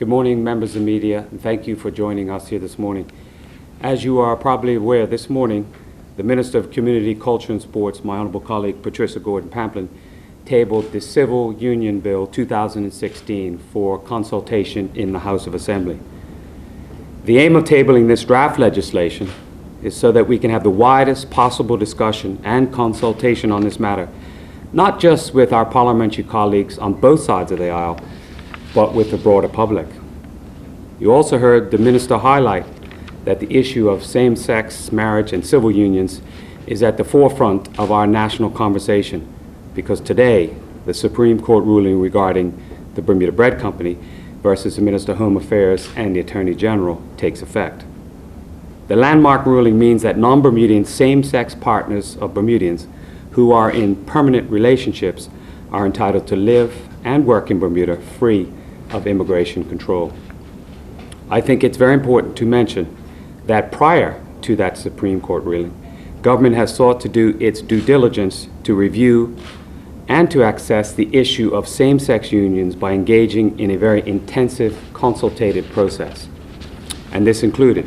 Good morning, members of the media, and thank you for joining us here this morning. As you are probably aware, this morning, the Minister of Community, Culture and Sports, my honorable colleague Patricia Gordon-Pamplin, tabled the Civil Union Bill 2016 for consultation in the House of Assembly. The aim of tabling this draft legislation is so that we can have the widest possible discussion and consultation on this matter, not just with our parliamentary colleagues on both sides of the aisle, but with the broader public. You also heard the minister highlight that the issue of same-sex marriage and civil unions is at the forefront of our national conversation, because today the Supreme Court ruling regarding the Bermuda Bread Company versus the Minister of Home Affairs and the Attorney General takes effect. The landmark ruling means that non-Bermudian same-sex partners of Bermudians who are in permanent relationships are entitled to live and work in Bermuda free of immigration control. I think it's very important to mention that prior to that Supreme Court ruling, government has sought to do its due diligence to review and to access the issue of same-sex unions by engaging in a very intensive consultative process. And this included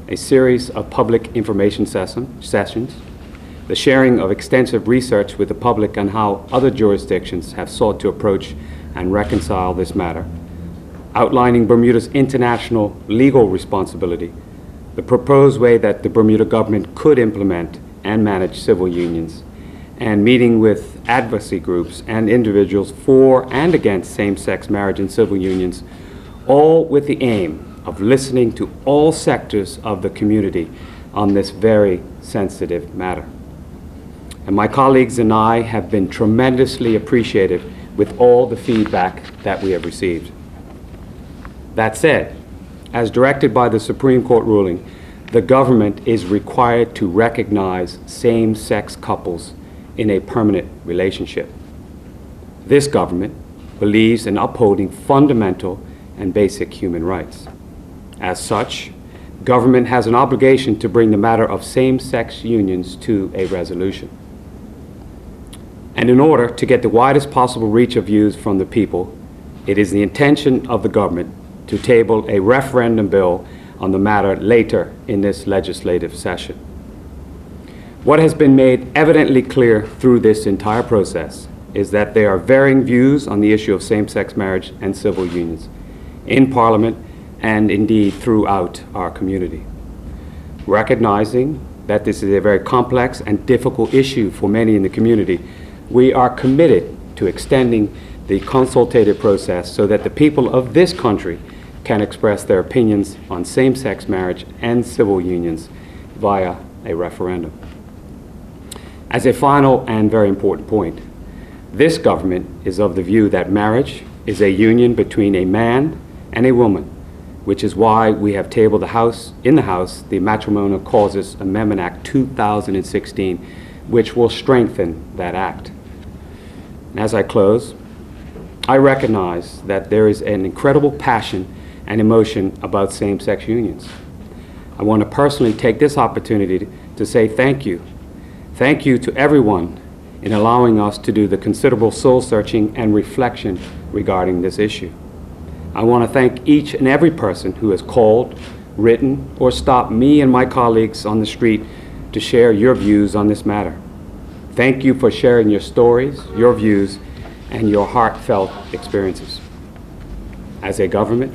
a series of public information sessions, the sharing of extensive research with the public on how other jurisdictions have sought to approach and reconcile this matter, outlining Bermuda's international legal responsibility, the proposed way that the Bermuda government could implement and manage civil unions, and meeting with advocacy groups and individuals for and against same-sex marriage and civil unions, all with the aim of listening to all sectors of the community on this very sensitive matter. And my colleagues and I have been tremendously appreciative with all the feedback that we have received. That said, as directed by the Supreme Court ruling, the government is required to recognize same-sex couples in a permanent relationship. This government believes in upholding fundamental and basic human rights. As such, government has an obligation to bring the matter of same-sex unions to a resolution. And in order to get the widest possible reach of views from the people, it is the intention of the government to table a referendum bill on the matter later in this legislative session. What has been made evidently clear through this entire process is that there are varying views on the issue of same-sex marriage and civil unions in Parliament and indeed throughout our community. Recognizing that this is a very complex and difficult issue for many in the community, we are committed to extending the consultative process so that the people of this country can express their opinions on same-sex marriage and civil unions via a referendum. As a final and very important point, this government is of the view that marriage is a union between a man and a woman, which is why we have tabled in the House the Matrimonial Causes Amendment Act 2016, which will strengthen that act. And as I close, I recognize that there is an incredible passion and emotion about same-sex unions. I want to personally take this opportunity to say thank you. Thank you to everyone in allowing us to do the considerable soul-searching and reflection regarding this issue. I want to thank each and every person who has called, written, or stopped me and my colleagues on the street to share your views on this matter. Thank you for sharing your stories, your views, and your heartfelt experiences. As a government,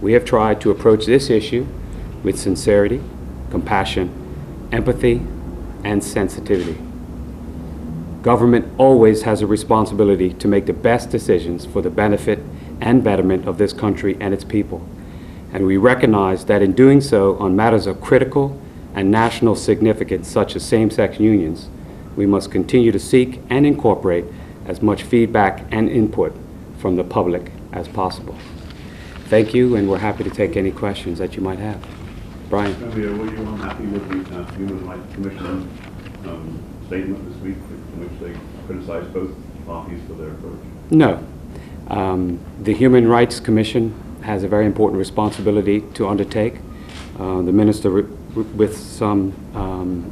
we have tried to approach this issue with sincerity, compassion, empathy, and sensitivity. Government always has a responsibility to make the best decisions for the benefit and betterment of this country and its people. And we recognize that in doing so on matters of critical and national significance, such as same-sex unions, we must continue to seek and incorporate as much feedback and input from the public as possible. Thank you, and we're happy to take any questions that you might have. Brian. Were you unhappy with the Human Rights Commission statement this week in which they criticized both parties for their approach? No. The Human Rights Commission has a very important responsibility to undertake. The minister with some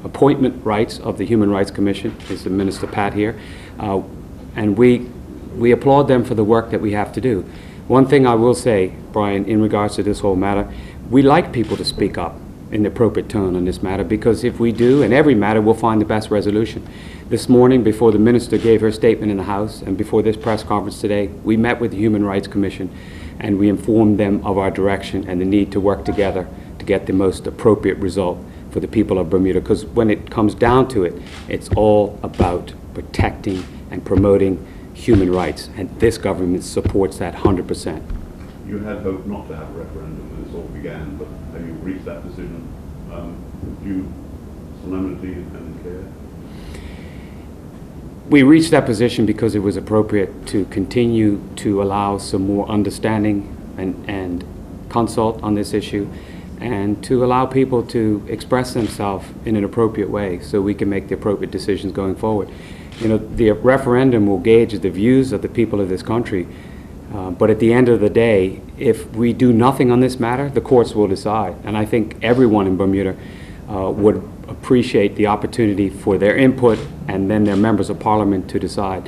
appointment rights of the Human Rights Commission is the Minister Pat here, and we applaud them for the work that we have to do. One thing I will say, Brian, in regards to this whole matter, we like people to speak up in the appropriate tone on this matter, because if we do, in every matter, we'll find the best resolution. This morning, before the minister gave her statement in the House, and before this press conference today, we met with the Human Rights Commission, and we informed them of our direction and the need to work together to get the most appropriate result for the people of Bermuda. Because when it comes down to it, it's all about protecting and promoting human rights, and this government supports that 100%. You had hoped not to have a referendum when this all began, but have you reached that decision with due solemnity and care? We reached that position because it was appropriate to continue to allow some more understanding and consult on this issue, and to allow people to express themselves in an appropriate way so we can make the appropriate decisions going forward. You know, the referendum will gauge the views of the people of this country, but at the end of the day, if we do nothing on this matter, the courts will decide. And I think everyone in Bermuda would appreciate the opportunity for their input and then their members of parliament to decide.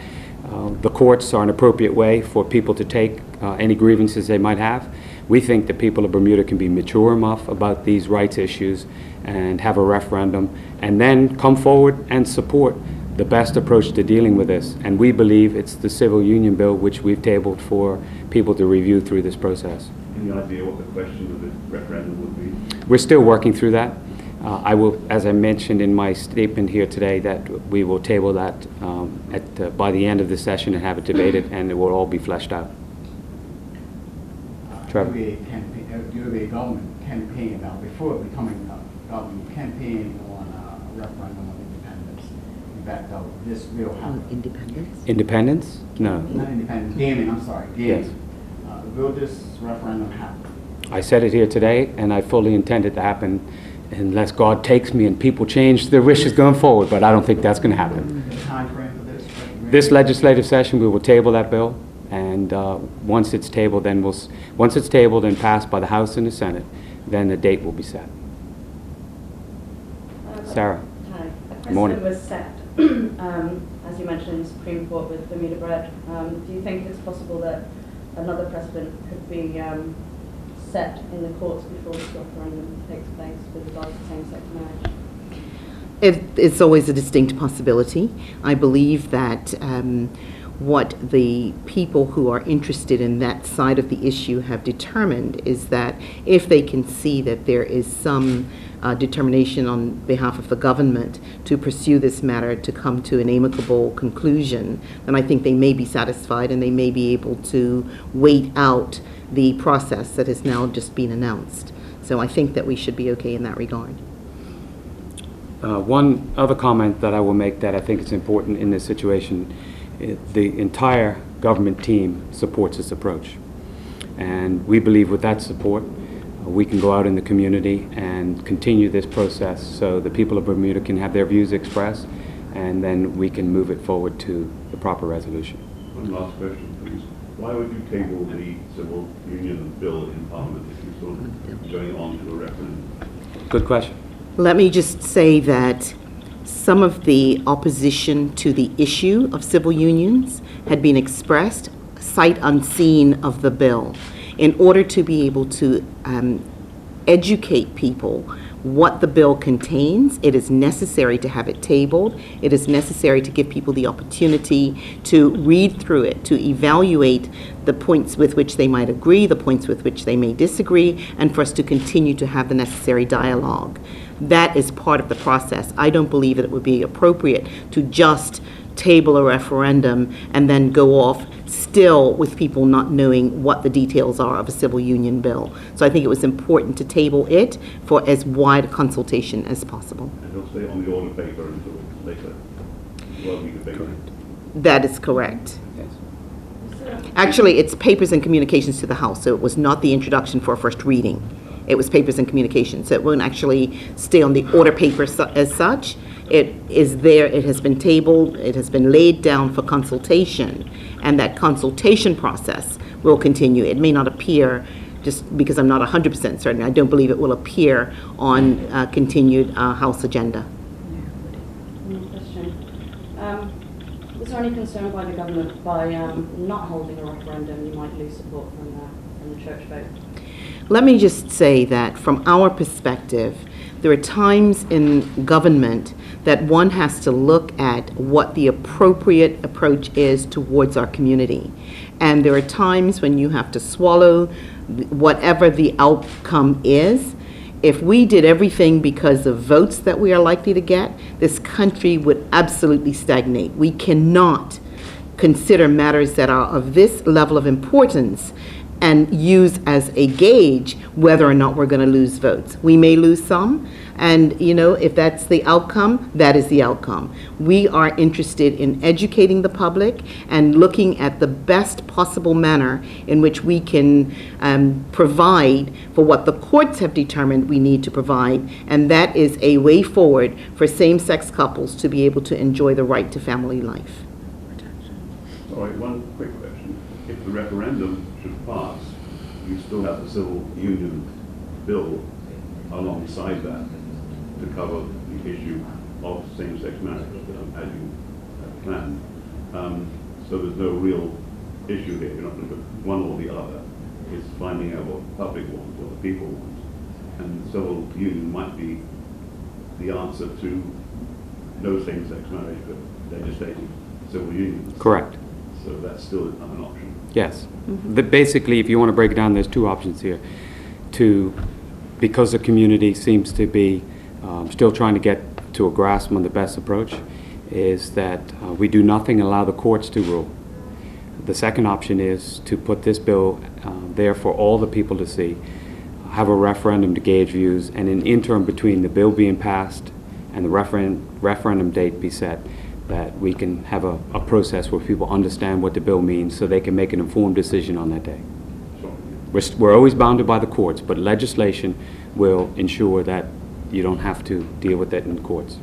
The courts are an appropriate way for people to take any grievances they might have. We think the people of Bermuda can be mature enough about these rights issues and have a referendum, and then come forward and support the best approach to dealing with this. And we believe it's the civil union bill which we've tabled for people to review through this process. Any idea what the question of the referendum would be? We're still working through that. I will, as I mentioned in my statement here today, that we will table that by the end of the session and have it debated, and it will all be fleshed out. Trevor. You'll be a government campaign now. Before becoming government, campaign on a referendum on independence. In fact, this will happen. Independence? Independence? No. Not independence, gaming, I'm sorry, gaming. Yes. Will this referendum happen? I said it here today, and I fully intend it to happen unless God takes me and people change their wishes going forward, but I don't think that's going to happen. The time frame for this? This legislative session, we will table that bill, and once it's tabled, then once it's tabled and passed by the House and the Senate, then the date will be set. Sarah. Hi. A Good morning. precedent was set, as you mentioned, in the Supreme Court with Bermuda Bread. Do you think it's possible that another precedent could be set in the courts before this referendum takes place with regard to same-sex marriage? It's always a distinct possibility. I believe that what the people who are interested in that side of the issue have determined is that if they can see that there is some determination on behalf of the government to pursue this matter to come to an amicable conclusion, then I think they may be satisfied and they may be able to wait out the process that has now just been announced. So I think that we should be okay in that regard. One other comment that I will make that I think is important in this situation, the entire government team supports this approach. And we believe with that support, we can go out in the community and continue this process so the people of Bermuda can have their views expressed, and then we can move it forward to the proper resolution. One last question, please. Why would you table the civil union bill in Parliament if you thought going on to a referendum? Good question. Let me just say that some of the opposition to the issue of civil unions had been expressed sight unseen of the bill. In order to be able to educate people what the bill contains, it is necessary to have it tabled. It is necessary to give people the opportunity to read through it, to evaluate the points with which they might agree, the points with which they may disagree, and for us to continue to have the necessary dialogue. That is part of the process. I don't believe that it would be appropriate to just table a referendum and then go off still with people not knowing what the details are of a civil union bill. So I think it was important to table it for as wide a consultation as possible. And it'll stay on the order paper until later. Well, we debate it. That is correct. Yes. Actually, it's papers and communications to the House, so it was not the introduction for a first reading. It was papers and communications, so it won't actually stay on the order paper as such. It is there, it has been tabled, it has been laid down for consultation, and that consultation process will continue. It may not appear, just because I'm not 100% certain, I don't believe it will appear on continued House agenda. Question. Is there any concern by the government by not holding a referendum, you might lose support from the church vote? Let me just say that from our perspective, there are times in government that one has to look at what the appropriate approach is towards our community. And there are times when you have to swallow whatever the outcome is. If we did everything because of votes that we are likely to get, this country would absolutely stagnate. We cannot consider matters that are of this level of importance and use as a gauge whether or not we're going to lose votes. We may lose some, and if that's the outcome, that is the outcome. We are interested in educating the public and looking at the best possible manner in which we can provide for what the courts have determined we need to provide, and that is a way forward for same-sex couples to be able to enjoy the right to family life. Sorry, one quick question. If the referendum should pass, you still have the civil union bill alongside that to cover the issue of same-sex marriage, as you have planned. So there's no real issue here. You're not going to put one or the other. It's finding out what the public wants, what the people want. And the civil union might be the answer to no same-sex marriage, but legislating civil unions. Correct. So that's still an option. Yes. Basically, if you want to break it down, there's two options here. Because the community seems to be still trying to get to a grasp on the best approach, is that we do nothing and allow the courts to rule. The second option is to put this bill there for all the people to see, have a referendum to gauge views, and in interim between the bill being passed and the referendum date be set, that we can have a process where people understand what the bill means so they can make an informed decision on that day. We're always bounded by the courts, but legislation will ensure that you don't have to deal with that in the courts.